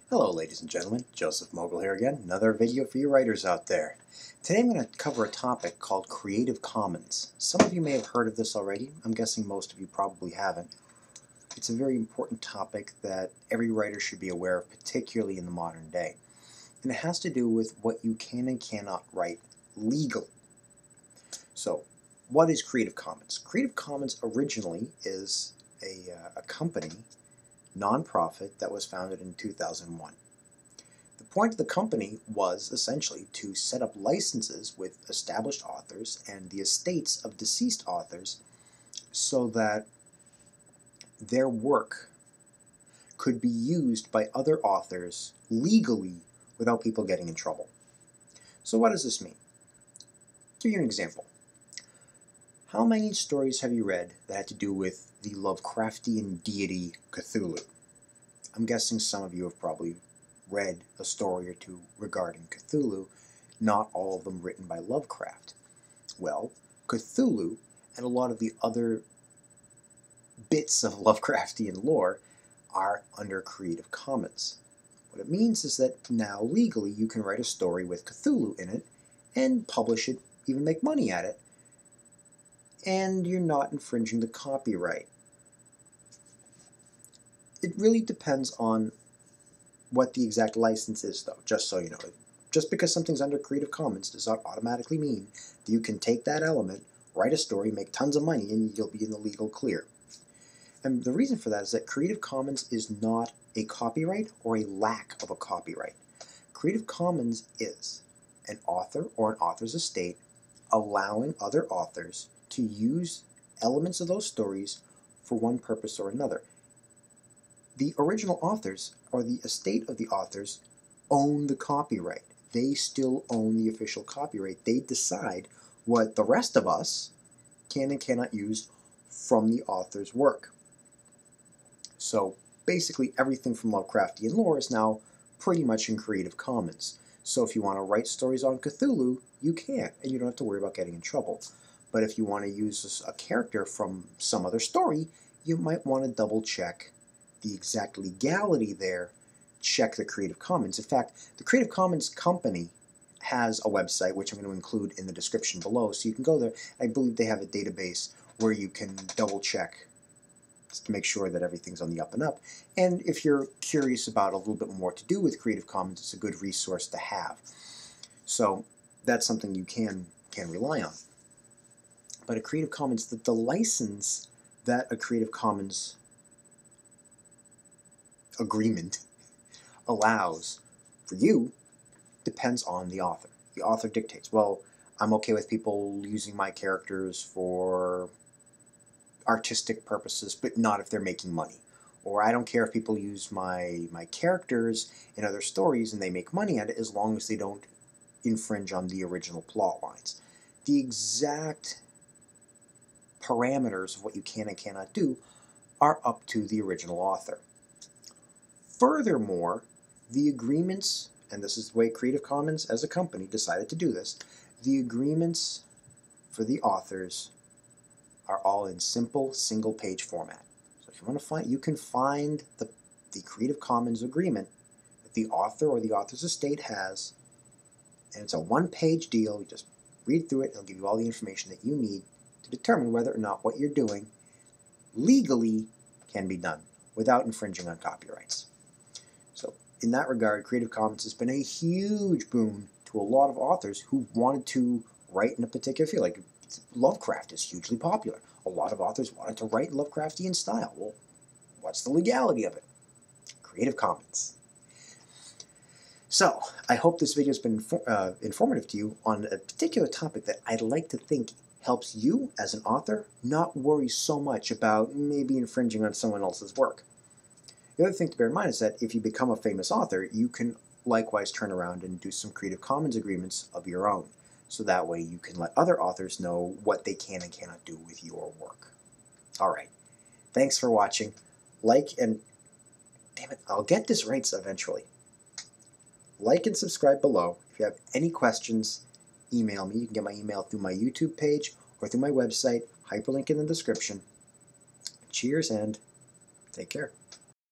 Hello ladies and gentlemen, Joseph Mogel here again, another video for you writers out there. Today I'm going to cover a topic called Creative Commons. Some of you may have heard of this already, I'm guessing most of you probably haven't. It's a very important topic that every writer should be aware of, particularly in the modern day. And it has to do with what you can and cannot write legally. So, what is Creative Commons? Creative Commons originally is a company, nonprofit, that was founded in 2001. The point of the company was essentially to set up licenses with established authors and the estates of deceased authors so that their work could be used by other authors legally without people getting in trouble. So what does this mean? I'll give you an example. How many stories have you read that had to do with the Lovecraftian deity Cthulhu? I'm guessing some of you have probably read a story or two regarding Cthulhu, not all of them written by Lovecraft. Well, Cthulhu and a lot of the other bits of Lovecraftian lore are under Creative Commons. What it means is that now legally you can write a story with Cthulhu in it and publish it, even make money at it, and you're not infringing the copyright. It really depends on what the exact license is, though, just so you know. Just because something's under Creative Commons does not automatically mean that you can take that element, write a story, make tons of money, and you'll be in the legal clear. And the reason for that is that Creative Commons is not a copyright or a lack of a copyright. Creative Commons is an author or an author's estate allowing other authors to use elements of those stories for one purpose or another. The original authors, or the estate of the authors, own the copyright. They still own the official copyright. They decide what the rest of us can and cannot use from the author's work. So basically everything from Lovecraftian lore is now pretty much in Creative Commons. So if you want to write stories on Cthulhu, you can, and you don't have to worry about getting in trouble. But if you want to use a character from some other story, you might want to double check the exact legality there, check the Creative Commons. In fact, the Creative Commons company has a website, which I'm going to include in the description below, so you can go there. I believe they have a database where you can double check just to make sure that everything's on the up and up. And if you're curious about a little bit more to do with Creative Commons, it's a good resource to have. So that's something you can rely on. But a Creative Commons, the license that a Creative Commons agreement allows for you depends on the author. The author dictates, well, I'm okay with people using my characters for artistic purposes, but not if they're making money. Or I don't care if people use my characters in other stories and they make money at it, as long as they don't infringe on the original plot lines. The exact parameters of what you can and cannot do are up to the original author. Furthermore, the agreements, and this is the way Creative Commons as a company decided to do this, the agreements for the authors are all in simple single-page format. So if you want to find, you can find the Creative Commons agreement that the author or the author's estate has, and it's a one-page deal. You just read through it, it'll give you all the information that you need to determine whether or not what you're doing legally can be done without infringing on copyrights. So in that regard, Creative Commons has been a huge boon to a lot of authors who wanted to write in a particular field. Like Lovecraft is hugely popular. A lot of authors wanted to write Lovecraftian style. Well, what's the legality of it? Creative Commons. So I hope this video has been informative to you on a particular topic that I'd like to think helps you as an author not worry so much about maybe infringing on someone else's work. The other thing to bear in mind is that if you become a famous author, you can likewise turn around and do some Creative Commons agreements of your own. So that way you can let other authors know what they can and cannot do with your work. Alright, thanks for watching. Like and, damn it, I'll get this right eventually. Like and subscribe below. If you have any questions, email me. You can get my email through my YouTube page or through my website, hyperlink in the description. Cheers and take care.